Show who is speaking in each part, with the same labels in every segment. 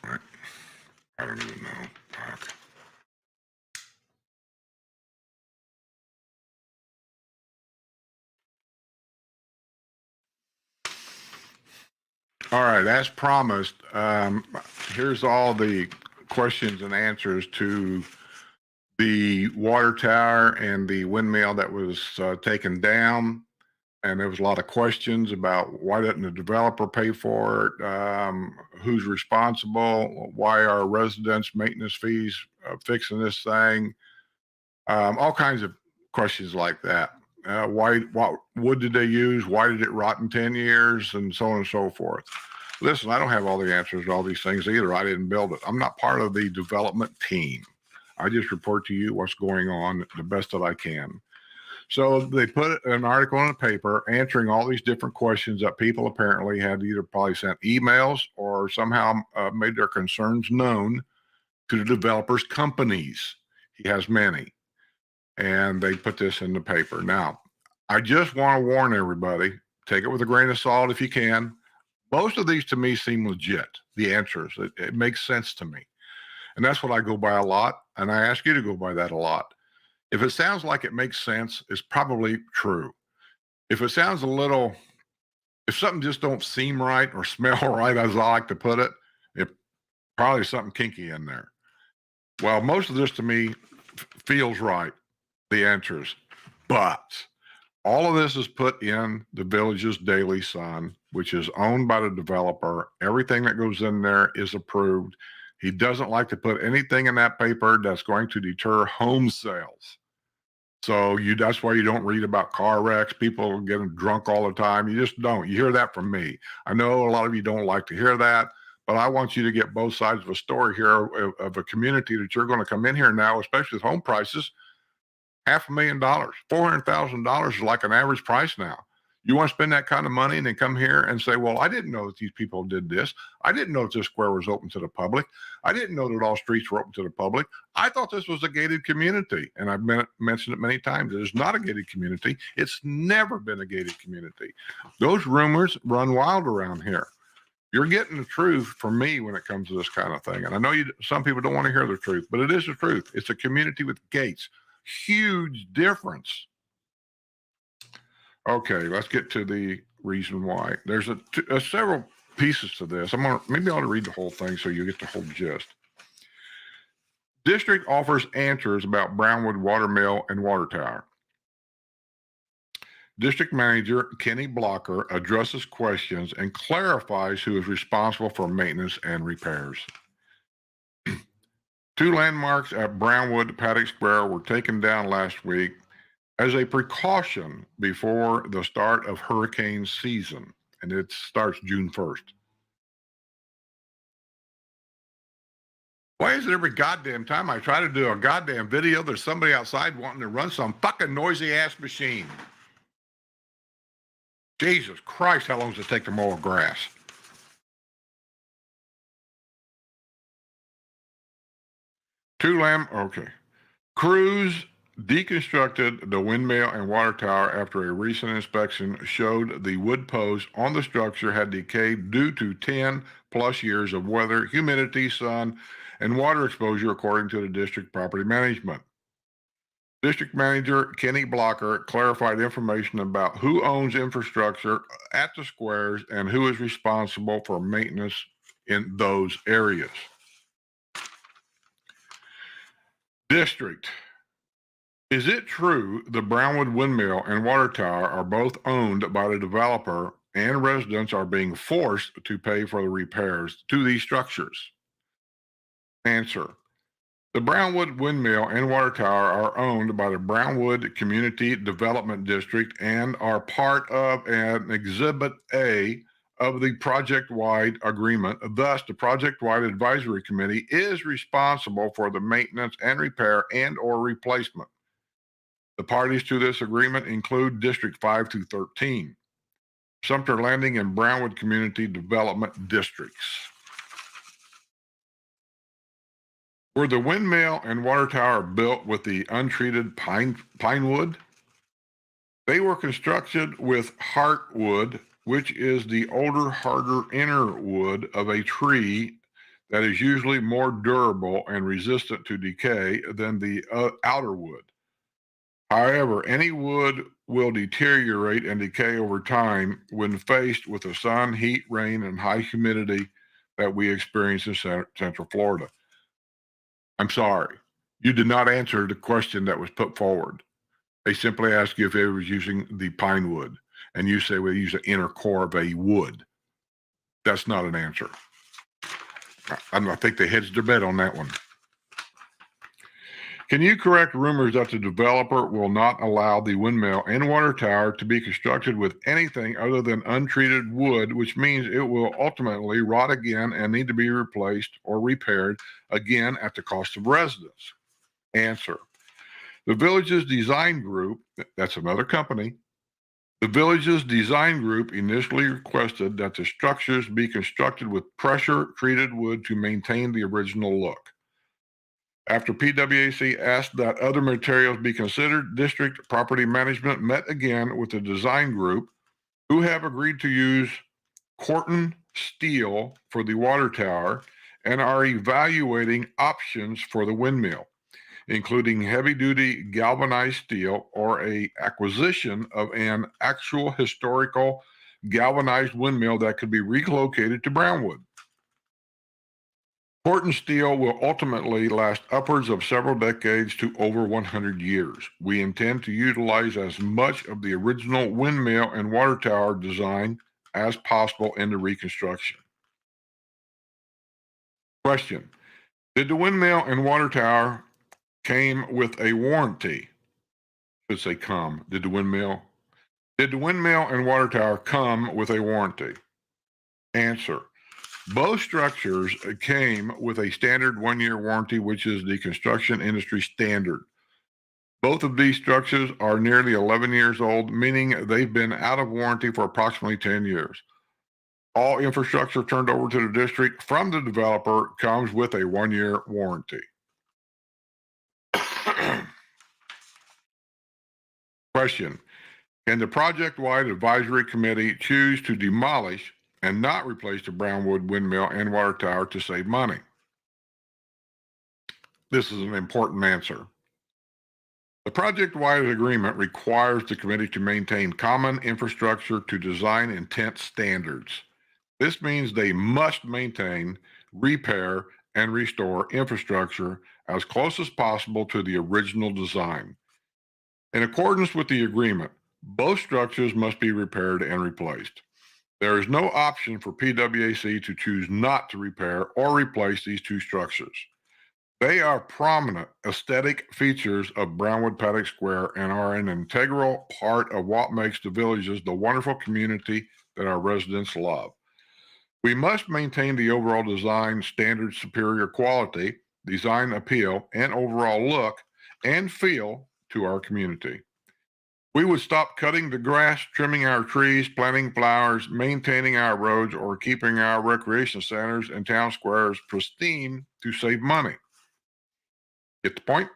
Speaker 1: Right. I don't even know. Fuck. All right, as promised, here's all the questions and answers to the water tower and the windmill that was taken down. And there was a lot of questions about why didn't the developer pay for it? Who's responsible? Why are residents' maintenance fees fixing this thing? All kinds of questions like that. What wood did they use? Why did it rot in 10 years? And so on and so forth. Listen, I don't have all the answers to all these things either. I didn't build it. I'm not part of the development team. I just report to you what's going on the best that I can. So they put an article in the paper answering all these different questions that people apparently had either probably sent emails or somehow made their concerns known to the developers' companies. He has many. And they put this in the paper. Now, I just want to warn everybody, take it with a grain of salt if you can. Most of these to me seem legit, the answers. It makes sense to me. And that's what I go by a lot. And I ask you to go by that a lot. If it sounds like it makes sense, it's probably true. If it sounds a little, if something just don't seem right or smell right, as I like to put it, it probably something kinky in there. Well, most of this to me feels right, the answers. But all of this is put in the Village's Daily Sun, which is owned by the developer. Everything that goes in there is approved. He doesn't like to put anything in that paper that's going to deter home sales. So that's why you don't read about car wrecks, people getting drunk all the time. You just don't. You hear that from me. I know a lot of you don't like to hear that, but I want you to get both sides of a story here of a community that you're going to come in here now, especially with home prices. $500,000, $400,000 is like an average price now. You want to spend that kind of money and then come here and say, well, I didn't know that these people did this. I didn't know that this square was open to the public. I didn't know that all streets were open to the public. I thought this was a gated community. And I've mentioned it many times. It is not a gated community. It's never been a gated community. Those rumors run wild around here. You're getting the truth from me when it comes to this kind of thing. And I know some people don't want to hear the truth, but it is the truth. It's a community with gates. Huge difference. Okay, let's get to the reason why. There's several pieces to this. Maybe I ought to read the whole thing so you get the whole gist. District offers answers about Brownwood Watermill and Water Tower. District Manager Kenny Blocker addresses questions and clarifies who is responsible for maintenance and repairs. 2 landmarks at Brownwood Paddock Square were taken down last week as a precaution before the start of hurricane season, and it starts June 1st. Why is it every goddamn time I try to do a goddamn video, there's somebody outside wanting to run some fucking noisy ass machine? Jesus Christ, how long does it take to mow grass? Okay. Crews deconstructed the windmill and water tower after a recent inspection showed the wood posts on the structure had decayed due to 10 plus years of weather, humidity, sun, and water exposure, according to the district property management. District Manager Kenny Blocker clarified information about who owns infrastructure at the squares and who is responsible for maintenance in those areas. District. Is it true the Brownwood Windmill and Water Tower are both owned by the developer and residents are being forced to pay for the repairs to these structures? Answer. The Brownwood Windmill and Water Tower are owned by the Brownwood Community Development District and are part of an Exhibit A of the project-wide agreement. Thus, the project-wide advisory committee is responsible for the maintenance and repair and or replacement. The parties to this agreement include District 5 to 13, Sumter Landing and Brownwood Community Development Districts. Were the windmill and water tower built with the untreated pine wood? They were constructed with heartwood, which is the older, harder inner wood of a tree that is usually more durable and resistant to decay than the outer wood. However, any wood will deteriorate and decay over time when faced with the sun, heat, rain, and high humidity that we experience in Central Florida. I'm sorry, you did not answer the question that was put forward. They simply asked you if it was using the pine wood, and you say we use the inner core of a wood. That's not an answer. I think they hedged their bet on that one. Can you correct rumors that the developer will not allow the windmill and water tower to be constructed with anything other than untreated wood, which means it will ultimately rot again and need to be replaced or repaired again at the cost of residents? Answer. The Village's design group, that's another company, the Village's design group initially requested that the structures be constructed with pressure-treated wood to maintain the original look. After PWAC asked that other materials be considered, District Property Management met again with the design group, who have agreed to use Corten steel for the water tower and are evaluating options for the windmill, including heavy-duty galvanized steel or a acquisition of an actual historical galvanized windmill that could be relocated to Brownwood. Corten steel will ultimately last upwards of several decades to over 100 years. We intend to utilize as much of the original windmill and water tower design as possible in the reconstruction. Question. Did the windmill and water tower came with a warranty? Should say come. Did the windmill and water tower come with a warranty? Answer. Both structures came with a standard 1-year warranty, which is the construction industry standard. Both of these structures are nearly 11 years old, meaning they've been out of warranty for approximately 10 years. All infrastructure turned over to the district from the developer comes with a 1-year warranty. Question. Can the project-wide advisory committee choose to demolish and not replace the Brownwood windmill and water tower to save money? This is an important answer. The project-wide agreement requires the committee to maintain common infrastructure to design intent standards. This means they must maintain, repair, and restore infrastructure as close as possible to the original design. In accordance with the agreement, both structures must be repaired and replaced. There is no option for PWAC to choose not to repair or replace these two structures. They are prominent aesthetic features of Brownwood Paddock Square and are an integral part of what makes the Villages the wonderful community that our residents love. We must maintain the overall design standard, superior quality, design appeal, and overall look and feel to our community. We would stop cutting the grass, trimming our trees, planting flowers, maintaining our roads, or keeping our recreation centers and town squares pristine to save money. Get the point?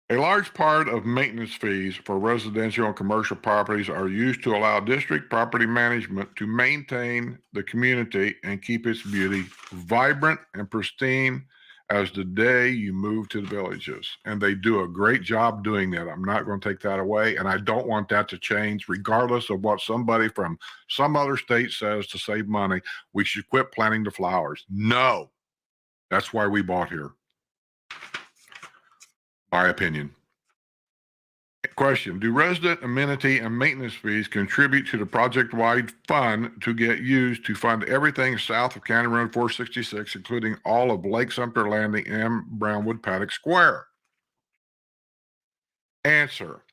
Speaker 1: A large part of maintenance fees for residential and commercial properties are used to allow district property management to maintain the community and keep its beauty vibrant and pristine as the day you move to the Villages. And they do a great job doing that. I'm not going to take that away. And I don't want that to change, regardless of what somebody from some other state says to save money. We should quit planting the flowers. No, that's why we bought here. My opinion. Question. Do resident amenity and maintenance fees contribute to the project-wide fund to get used to fund everything south of County Road 466, including all of Lake Sumter Landing and Brownwood Paddock Square? Answer.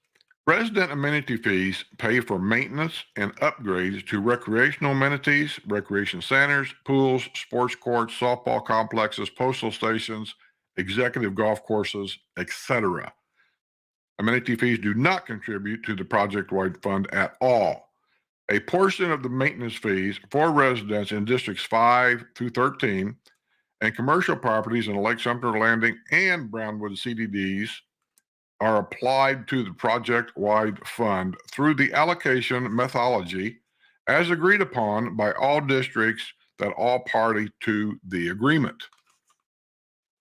Speaker 1: Resident amenity fees pay for maintenance and upgrades to recreational amenities, recreation centers, pools, sports courts, softball complexes, postal stations, executive golf courses, etc. Amenity fees do not contribute to the project-wide fund at all. A portion of the maintenance fees for residents in Districts 5 through 13 and commercial properties in Lake Sumter Landing and Brownwood CDDs are applied to the project-wide fund through the allocation methodology as agreed upon by all districts that all party to the agreement.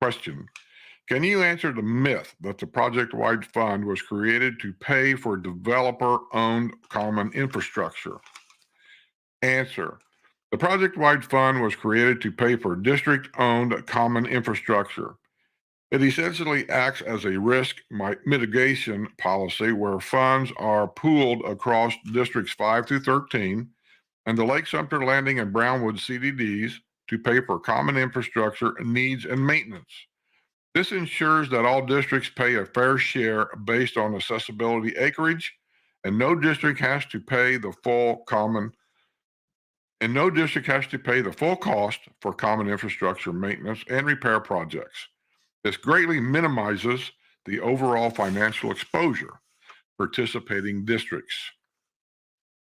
Speaker 1: Question: can you answer the myth that the project-wide fund was created to pay for developer-owned common infrastructure? Answer: the project-wide fund was created to pay for district-owned common infrastructure. It essentially acts as a risk mitigation policy where funds are pooled across districts 5 through 13 and the Lake Sumter Landing and Brownwood CDDs to pay for common infrastructure needs and maintenance. This ensures that all districts pay a fair share based on accessibility acreage, and no district has to pay the full cost for common infrastructure maintenance and repair projects. This greatly minimizes the overall financial exposure participating districts.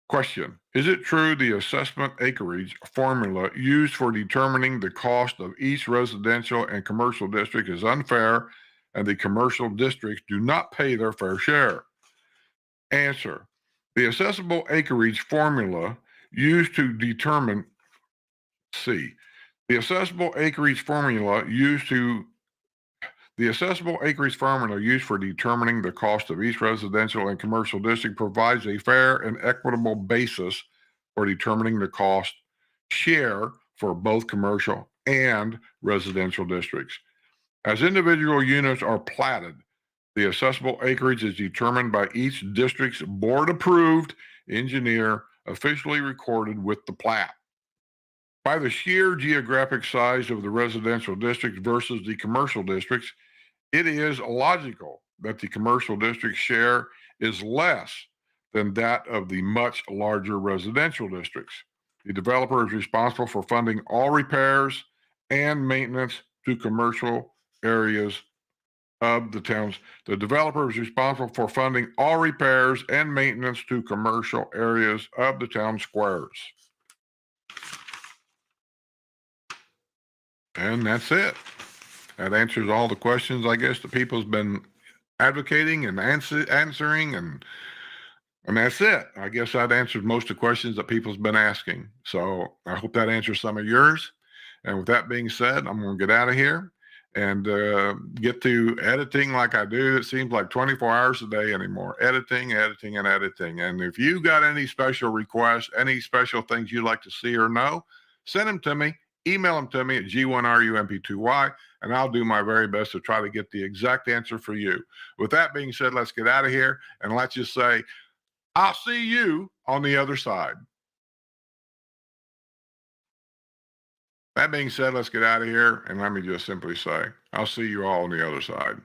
Speaker 1: Question: is it true the assessment acreage formula used for determining the cost of each residential and commercial district is unfair and the commercial districts do not pay their fair share? Answer: the assessable acreage formula used to determine C. The assessable acreage formula used for determining the cost of each residential and commercial district provides a fair and equitable basis for determining the cost share for both commercial and residential districts. As individual units are platted, the assessable acreage is determined by each district's board-approved engineer officially recorded with the plat. By the sheer geographic size of the residential district versus the commercial districts, it is logical that the commercial district share is less than that of the much larger residential districts. The developer is responsible for funding all repairs and maintenance to commercial areas of the towns. The developer is responsible for funding all repairs and maintenance to commercial areas of the town squares. And that's it. That answers all the questions, I guess, the people's been advocating and answering, and that's it. I guess that answered most of the questions that people's been asking. So I hope that answers some of yours. And with that being said, I'm going to get out of here and get to editing like I do. It seems like 24 hours a day anymore. Editing. And if you got any special requests, any special things you'd like to see or know, send them to me. Email them to me at G1RUMP2Y, and I'll do my very best to try to get the exact answer for you. With that being said, let's get out of here, and let's just say, I'll see you on the other side. That being said, let's get out of here, and let me just simply say, I'll see you all on the other side.